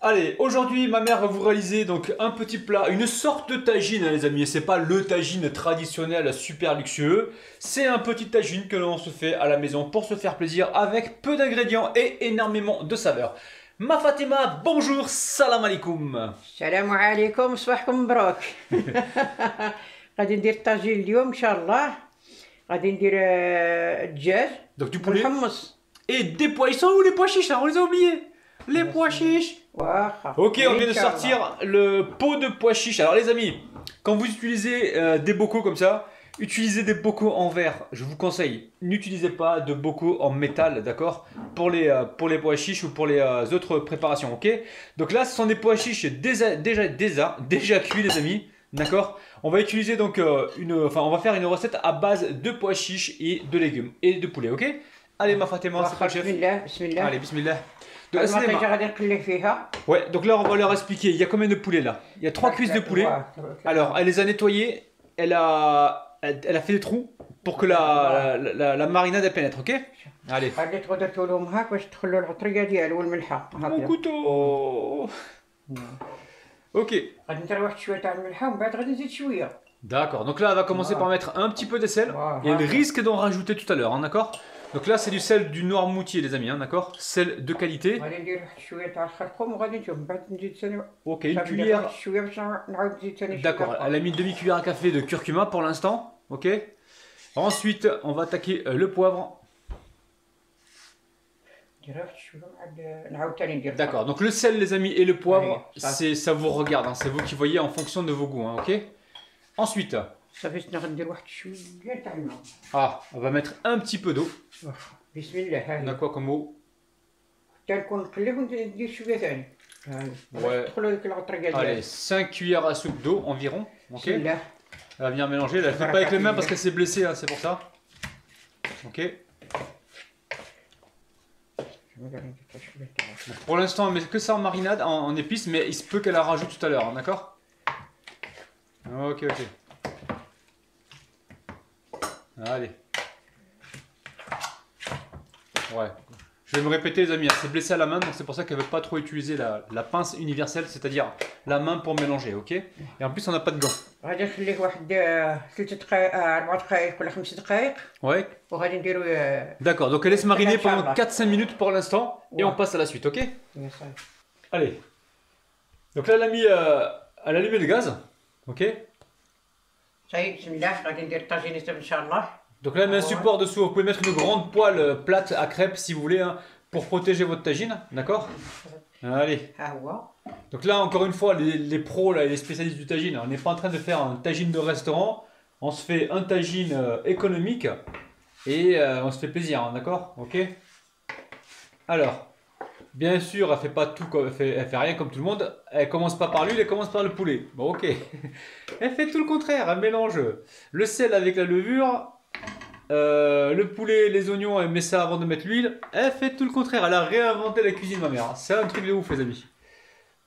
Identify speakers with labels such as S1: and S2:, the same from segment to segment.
S1: Allez, aujourd'hui ma mère va vous réaliser donc un petit plat, une sorte de tagine hein, les amis, et c'est pas le tagine traditionnel super luxueux, c'est un petit tagine que l'on se fait à la maison pour se faire plaisir avec peu d'ingrédients et énormément de saveurs. Ma Fatima, bonjour, salam alaikum.
S2: السلام عليكم صباحكم مبروك. غادي ندير الطاجين اليوم ان شاء الله. غادي ندير الدجاج
S1: Donc du poulet
S2: بالحمص.
S1: et des pois, ils sont où les pois chiches hein, on les a oubliés. Les pois chiches.
S2: واخا.
S1: Ok, on vient de
S2: إن شاء الله.
S1: sortir le pot de pois chiches. Alors les amis, quand vous utilisez des bocaux comme ça, utilisez des bocaux en verre. Je vous conseille, n'utilisez pas de bocaux en métal, d'accord, pour les pois chiches ou pour les autres préparations, ok. Donc là, ce sont des pois chiches déjà cuits, les amis, d'accord. On va utiliser donc on va faire une recette à base de pois chiches et de légumes et de poulet, ok. Allez, ma Fatima, c'est
S2: واخا
S1: pas le chef.
S2: بسم الله بسم الله.
S1: Allez, bismillah. Donc,
S2: المطيجه غادي نقلي فيها.
S1: ouais, donc là on va leur expliquer. Il y a combien de poulets là? Il y a 3 cuisses de poulet. Alors elle les a nettoyés, elle a fait des trous pour que la marinade elle pénètre, ok? Allez.
S2: غادي تغدرتو لهم هاك باش تدخلوا العطريه ديالو والملحه
S1: Mon
S2: هكذا.
S1: couteau. Ok.
S2: غادي ندير واحد شويه تاع الملحه ومن بعد غادي نزيد شويه.
S1: D'accord. Donc là elle va commencer par mettre un petit peu de sel. Et elle risque d'en rajouter tout à l'heure, hein, d'accord? Donc là c'est du sel du Noirmoutier les amis, hein, d'accord? Sel de qualité.
S2: غادي ندير واحد شويه تاع الخرقوم وغادي نشوف من بعد نزيد ثاني.
S1: Ok, une
S2: صافي ندير
S1: cuillère.
S2: واحد شويه باش نعاود نزيد ثاني.
S1: D'accord, elle a mis une demi-cuillère à café de curcuma pour l'instant, ok? Ensuite, on va attaquer le poivre. D'accord, donc le sel les amis et le poivre, ça vous regarde, hein, c'est vous qui voyez en fonction de vos goûts, hein, ok? Ensuite, on va mettre un petit peu d'eau. On a quoi comme eau? Ouais. Allez, 5 cuillères à soupe d'eau environ, ok? Elle va venir mélanger, elle ne le fait pas avec les mains parce qu'elle s'est blessée, hein, c'est pour ça. Ok. Pour l'instant, on met que ça en marinade, en épices, mais il se peut qu'elle la rajoute tout à l'heure, hein, d'accord? Ok, ok. Allez. Ouais. Je vais me répéter les amis, elle s'est blessée à la main, donc c'est pour ça qu'elle ne veut pas trop utiliser la pince universelle, c'est-à-dire la main pour mélanger, ok? Et en plus, on n'a pas de gants. Ouais. D'accord, donc elle laisse mariner pendant 4-5 minutes pour l'instant, et on passe à la suite, ok? Allez. Donc là, elle a allumé le gaz, ok? Donc là, elle met un support dessous. Vous pouvez mettre une grande poêle plate à crêpes si vous voulez, hein, pour protéger votre tagine, d'accord? Allez. Donc là, encore une fois, les pros, là, les spécialistes du tagine, on n'est pas en train de faire un tagine de restaurant. On se fait un tagine économique et on se fait plaisir, hein, d'accord? Ok. Alors, bien sûr, elle fait pas tout, elle fait rien comme tout le monde. Elle commence pas par l'huile, elle commence par le poulet. Bon, ok. Elle fait tout le contraire. Elle mélange le sel avec la levure. Le poulet, les oignons, elle met ça avant de mettre l'huile. Elle fait tout le contraire, elle a réinventé la cuisine ma mère. C'est un truc de ouf les amis.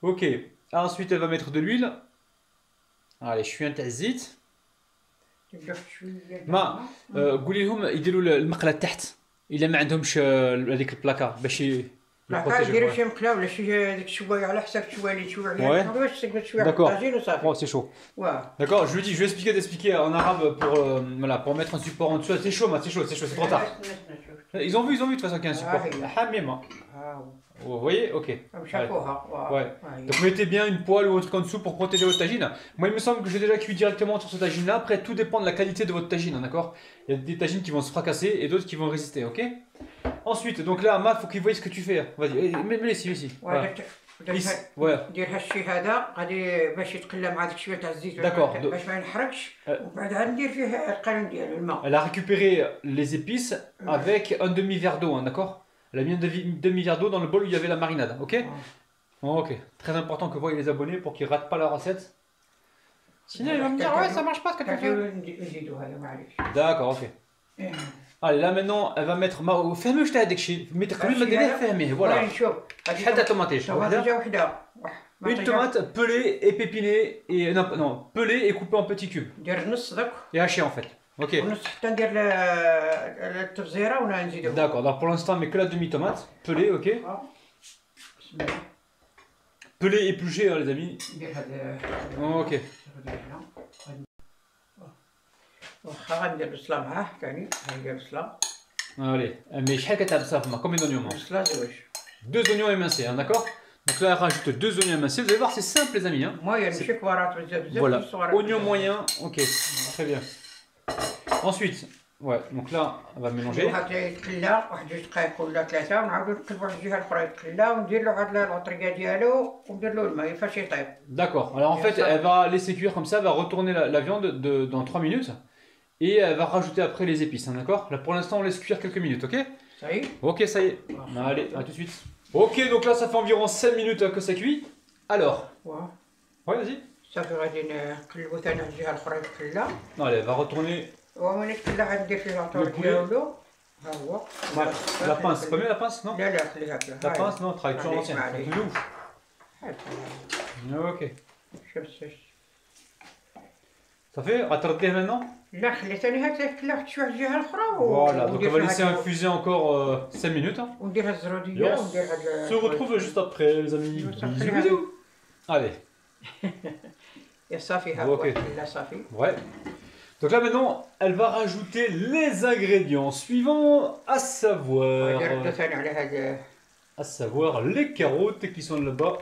S1: Ok, ensuite elle va mettre de l'huile. Allez, je suis un tazit. ما قولي لهم يديروا المقله تحت الا ما عندهمش هذيك البلاكا باش
S2: ديروا شي مقله ولا شي ديك شويه على حساب شويه اللي تشوي عليها باش تقدر تشوي على الطاجين وصافي.
S1: Oh, c'est chaud. D'accord, je lui dis, je vais expliquer en arabe voilà, pour mettre un support en dessous. C'est chaud, c'est trop tard. Ils ont vu de toute façon qu'il y a un support. Vous voyez? Ok. Ouais. Donc mettez bien une poêle ou un truc en dessous pour protéger votre tagine. Moi il me semble que j'ai déjà cuit directement sur ce tagine là. Après tout dépend de la qualité de votre tagine, d'accord? Il y a des tagines qui vont se fracasser et d'autres qui vont résister, ok? Ensuite, donc là, Ama, faut qu'il voie ce que tu fais. Vas-y, mets-le ici. Voilà.
S2: دير هالشي هذا غادي باش يتقلى مع داك شويه تاع الزيت باش ما ينحرقش وبعد عاد ندير فيه القالون ديالو الماء.
S1: Elle a récupéré les épices avec un demi-verre d'eau, hein, d'accord? Elle a mis un demi-verre d'eau dans le bol où il y avait la marinade, ok? Ok, très important que voient les abonnés pour qu'ils ratent pas la recette. Sinon ils vont me dire ouais ça marche pas ce que tu fais. D'accord, ok. Allez, là maintenant, elle va mettre. فهمي واش تاع داك الشيء، مي تقريبا ما ديريه فهميه، فوالا. شحال تاع طوماطيش؟ Une tomate pelée et pépinée et non, pelée et coupée en petits cubes. Et hachée en fait. Ok. D'accord, donc pour l'instant, mais que la demi-tomate pelée, ok. pelé épluché, hein, les amis. Ok. Allez, mais combien d'oignons? Deux oignons émincés, hein, d'accord? Donc là, elle rajoute deux oignons émincés. Vous allez voir, c'est simple, les amis. Hein. Voilà, oignon moyen, ok, très bien. Ensuite, ouais, donc là, on va mélanger. D'accord, alors en fait, elle va laisser cuire comme ça, elle va retourner la viande dans 3 minutes. Et elle va rajouter après les épices, hein, d'accord? Là, pour l'instant, on laisse cuire quelques minutes, ok?
S2: Ça y est?
S1: Ok, ça y est. Allez, à tout de suite. Ok, donc là, ça fait environ 5 minutes que ça cuit. Alors? Ouais, vas-y.
S2: Ça fait
S1: non, allez, elle va retourner. Le poulet. La pince, c'est pas mieux la pince, non? La pince, non, travaille toujours l'ancienne. C'est de ouf. Ok. Ça fait? Rattraper maintenant? Voilà, donc on va laisser infuser encore 5 minutes. Hein. On se retrouve juste après, les amis. Bisous, bisous. Allez. Ok. Ouais. Donc là maintenant, elle va rajouter les ingrédients suivants, à savoir les carottes qui sont là-bas.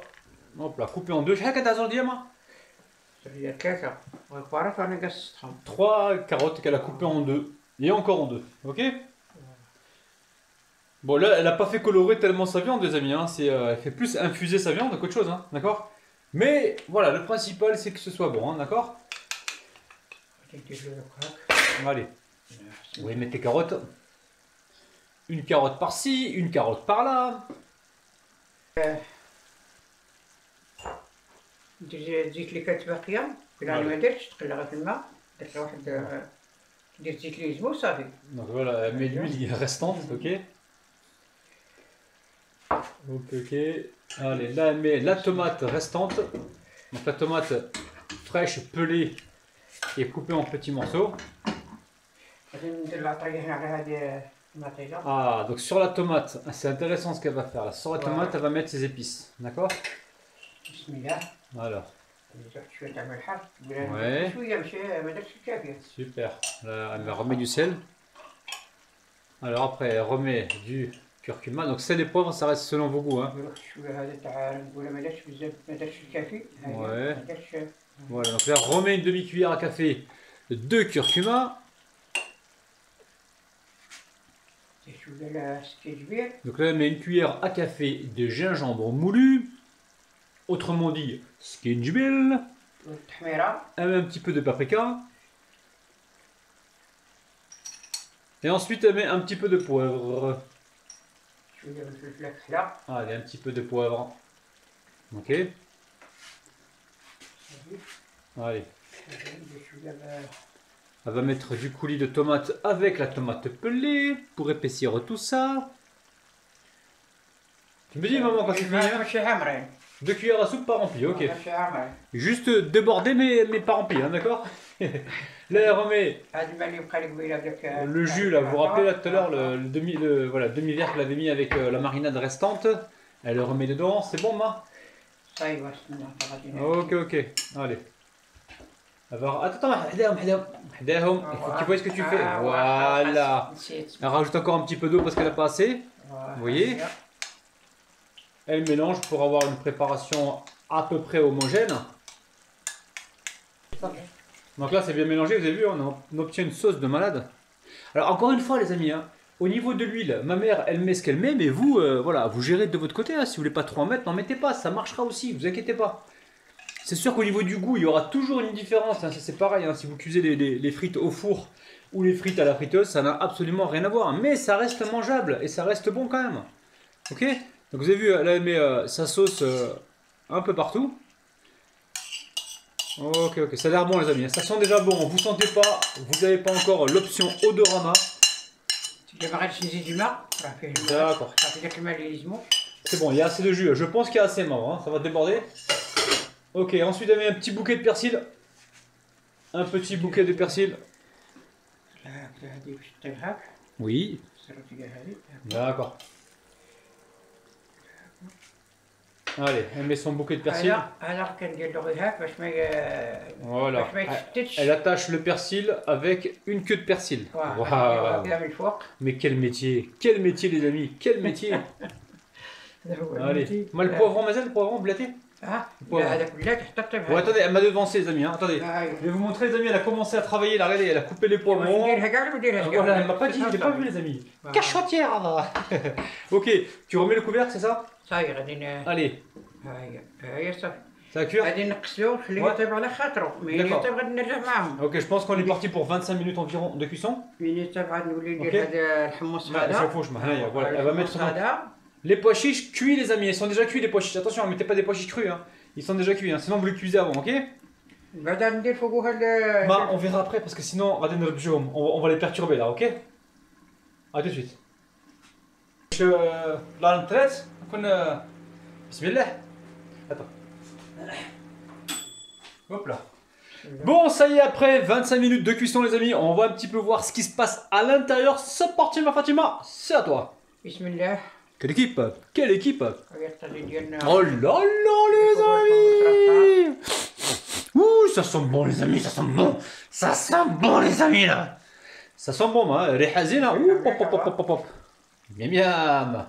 S1: Hop là, coupées en deux. Trois carottes qu'elle a coupées en deux. Et encore en deux. Ok? Bon là, elle n'a pas fait colorer tellement sa viande, les amis. Hein. Elle fait plus infuser sa viande qu'autre chose. Hein. D'accord? Mais voilà, le principal c'est que ce soit bon. Hein. D'accord? Allez. Oui, mettez tes carottes. Une carotte par-ci, une carotte par-là.
S2: زيت اللي كانت باقيه انا ما درتش تقلها في الماء درت واحد درت زيت اللي يزمو صافي.
S1: Donc voilà, elle met l'huile restante, ok. Ok. Allez, là elle met la tomate restante. Donc la tomate fraîche, pelée et coupée en petits morceaux. Ah, donc sur la tomate, c'est intéressant ce qu'elle va faire. Là. Sur la tomate, elle va mettre ses épices, d'accord? Alors. Ouais. Super. Là, elle remet du sel. Alors après, elle remet du curcuma. Donc sel et poivre, ça reste selon vos goûts. Hein. Ouais. Voilà, donc là, elle remet une demi-cuillère à café de curcuma. Donc là, elle met une cuillère à café de gingembre moulu. Autrement dit, skinjbil. Elle met un petit peu de paprika. Et ensuite, elle met un petit peu de poivre. Allez, un petit peu de poivre. Ok. Allez. Elle va mettre du coulis de tomate avec la tomate pelée pour épaissir tout ça. Tu me dis, maman, quand c'est fini? 2 cuillères à soupe pas remplies, ok. Juste déborder mais pas rempli, hein, d'accord? Là, elle remet le jus, là, vous vous rappelez là tout à l'heure, le demi-verre qu'elle avait mis avec la marinade restante. Elle le remet dedans, c'est bon, ma? Ok, ok, allez. Attends, il faut que tu vois ce que tu fais. Voilà. Elle rajoute encore un petit peu d'eau parce qu'elle n'a pas assez. Vous voyez? Elle mélange pour avoir une préparation à peu près homogène. Donc là, c'est bien mélangé, vous avez vu, on obtient une sauce de malade. Alors encore une fois, les amis, hein, au niveau de l'huile, ma mère, elle met ce qu'elle met, mais vous, voilà, vous gérez de votre côté. Hein, si vous voulez pas trop en mettre, n'en mettez pas, ça marchera aussi, vous inquiétez pas. C'est sûr qu'au niveau du goût, il y aura toujours une différence. Hein, c'est pareil, hein, si vous cuisez les frites au four ou les frites à la friteuse, ça n'a absolument rien à voir. Mais ça reste mangeable et ça reste bon quand même. Ok? Donc vous avez vu, elle met sa sauce un peu partout. Ok, ok, ça a l'air bon les amis, ça sent déjà bon, vous sentez pas, vous n'avez pas encore l'option odorama. D'accord. C'est bon, il y a assez de jus, je pense qu'il y a assez marrant, hein, ça va déborder. Ok, ensuite elle met un petit bouquet de persil. Un petit bouquet de persil. Oui. D'accord. Allez, elle met son bouquet de persil. Voilà. Elle attache le persil avec une queue de persil. Waouh. Mais quel métier les amis, quel métier. Allez, le poivron, Mazel, le poivron blatté. Ouais, attendez, elle m'a devancé les amis, hein. Attendez, je vais vous montrer les amis, elle a commencé à travailler, elle a, regardé, elle a coupé les poivrons. Voilà, elle m'a pas dit, je l'ai pas vu les amis. Cachotière. Ok, tu remets le couvercle, c'est ça? Allez. Ça va cuire? Ok, je pense qu'on est parti pour 25 minutes environ de cuisson. Ok. Voilà, elle va mettre les pois chiches cuits les amis, ils sont déjà cuits les pois chiches. Attention, ne mettez pas des pois chiches crus, hein. Ils sont déjà cuits, hein. Sinon vous les cuisez avant, ok? On verra après parce que sinon on va les perturber là, ok? A tout de suite. Là, on traite. Bismillah. Attends. Hop là. Bon, ça y est, après 25 minutes de cuisson, les amis, on va un petit peu voir ce qui se passe à l'intérieur. C'est parti, ma Fatima, c'est à toi.
S2: Bismillah.
S1: Quelle équipe? Quelle équipe? Oh là là, les amis! Ouh, ça sent bon, les amis, ça sent bon. Ça sent bon, les amis, là. Ça sent bon, hein. Rihazina. Ouh, pop, pop, pop, pop, pop. Miam miam.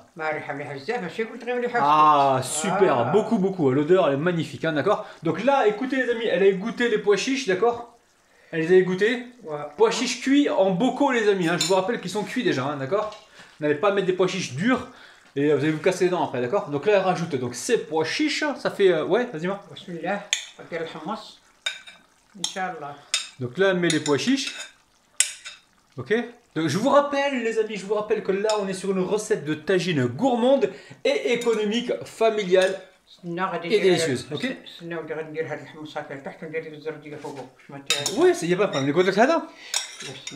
S1: Ah super, beaucoup, l'odeur elle est magnifique, hein, d'accord. Donc là, écoutez les amis, elle a goûté les pois chiches, d'accord. Elle les a goûtés. Pois chiches cuits en bocaux les amis, hein. Je vous rappelle qu'ils sont cuits déjà, hein, d'accord. N'allez pas mettre des pois chiches durs et vous allez vous casser les dents après, d'accord. Donc là elle rajoute donc ces pois chiches, ça fait ouais, vas-y moi. Donc là elle met les pois chiches. Ok. Donc, je vous rappelle les amis, je vous rappelle que là on est sur une recette de tagine gourmande et économique, familiale et délicieuse. Ok. Oui, il n'y a pas de problème.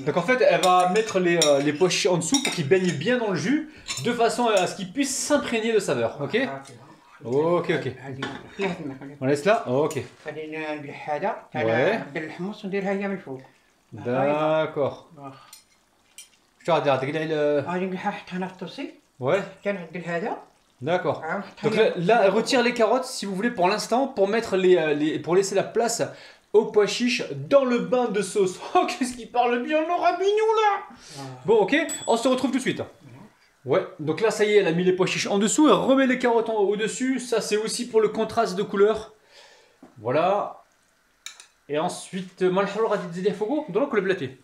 S1: Donc en fait elle va mettre les pois chiches en dessous pour qu'ils baignent bien dans le jus, de façon à ce qu'ils puissent s'imprégner de saveur. Ok. Ok. On laisse là. Ok. Ouais. D'accord. Ouais. D'accord. Donc là, elle retire les carottes si vous voulez pour l'instant pour mettre pour laisser la place aux pois chiches dans le bain de sauce. Oh, qu'est-ce qu'il parle bien le rabignon là. Bon, ok, on se retrouve tout de suite. Ouais, donc là ça y est, elle a mis les pois chiches en dessous, elle remet les carottes au-dessus. Ça c'est aussi pour le contraste de couleur. Voilà. Et ensuite, malheur a dit des fogo, donc le blaté.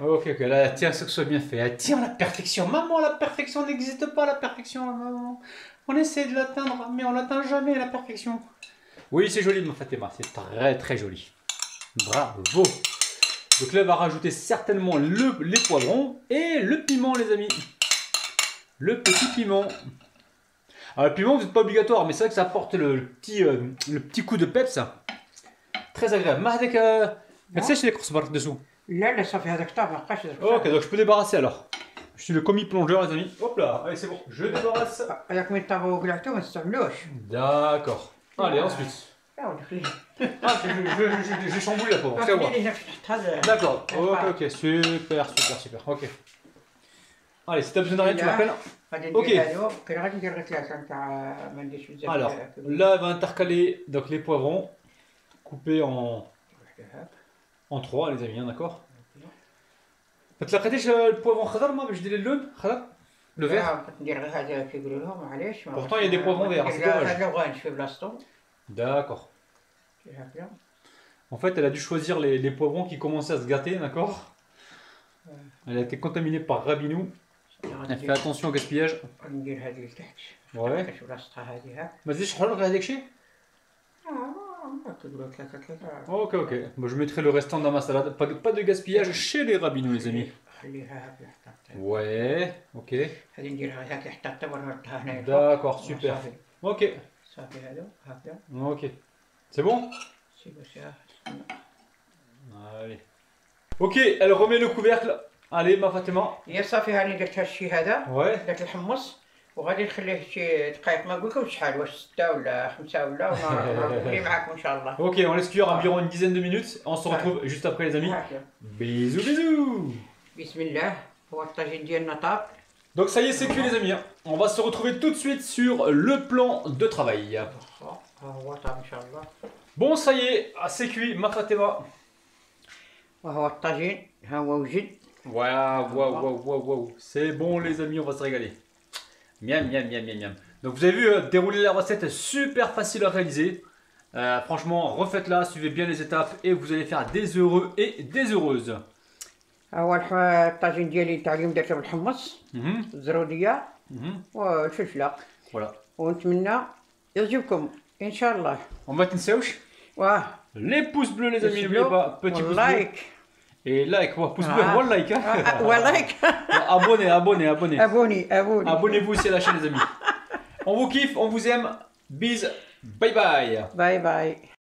S1: Ok, là, tiens, ce que soit bien fait. Tiens, la perfection. Maman, la perfection n'existe pas, la perfection, maman. On essaie de l'atteindre, mais on l'atteint jamais, la perfection. Oui, c'est joli, ma Fatima, c'est très joli. Bravo. Donc là, elle va rajouter certainement les poivrons et le piment, les amis. Le petit piment. Alors, le piment, c'est pas obligatoire, mais c'est vrai que ça apporte le petit coup de peps. Très agréable. Mais tu sais, c'est les courses dessous.
S2: Là, ça fait avec ça.
S1: Ok, donc je peux débarrasser alors. Je suis le commis plongeur, les amis. Hop là, allez, c'est bon, je débarrasse. D'accord. Allez, ensuite. J'ai chamboulé la pauvre. D'accord, ok, super. Ok. Allez, si t'as besoin de rien, tu m'appelles. Ok. Alors, là, elle va intercaler donc, les poivrons coupés en 3, les amis, d'accord. Le poivron khadar, moi, je dirais le vert. Pourtant, il y a des poivrons verts, c'est dommage. D'accord. En fait, elle a dû choisir les poivrons qui commençaient à se gâter, d'accord. Elle a été contaminée par Rabinou. Elle fait attention au gaspillage. Ouais. Vas-y, je prends le شيء. Ok. Bon, je mettrai le restant dans ma salade. Pas de gaspillage chez les Rabinous, les amis. Ouais, ok. D'accord, super. Ok. Ok. C'est bon? Allez. Ok, elle remet le couvercle. Allez, ma Fatima. Ouais.
S2: وغادي نخليه شي دقائق ما نقول لكمش شحال واش 6 ولا 5 ولا ونولي معاكم ان شاء الله.
S1: Ok, on laisse cuire environ une dizaine de minutes. On se retrouve juste après les amis. Bisous.
S2: بسم الله. هو الطاجين ديالنا طاب.
S1: Donc ça y est, c'est cuit les amis. On va se retrouver tout de suite sur le plan de travail. Bon, ça y est, c'est cuit, ma Fatima. Waouh. C'est bon les amis, on va se régaler. Miam. Donc vous avez vu, dérouler la recette, super facile à réaliser. Franchement, refaites-la, suivez bien les étapes et vous allez faire des heureux et des heureuses.
S2: أول حاجة الطاجين ديالي تاع اليوم درته بالحمص الزرودية والفلفلة.
S1: Voilà.
S2: ونتمنى يعجبكم إن شاء الله.
S1: On va تنساوش les pouces bleus les amis, n'oubliez pas, petit pouce bleu. Et like, pouce bleu, one like.
S2: like.
S1: Abonnez. Abonnez-vous aussi à la chaîne les amis. On vous kiffe, on vous aime. Bis, bye bye.
S2: Bye bye.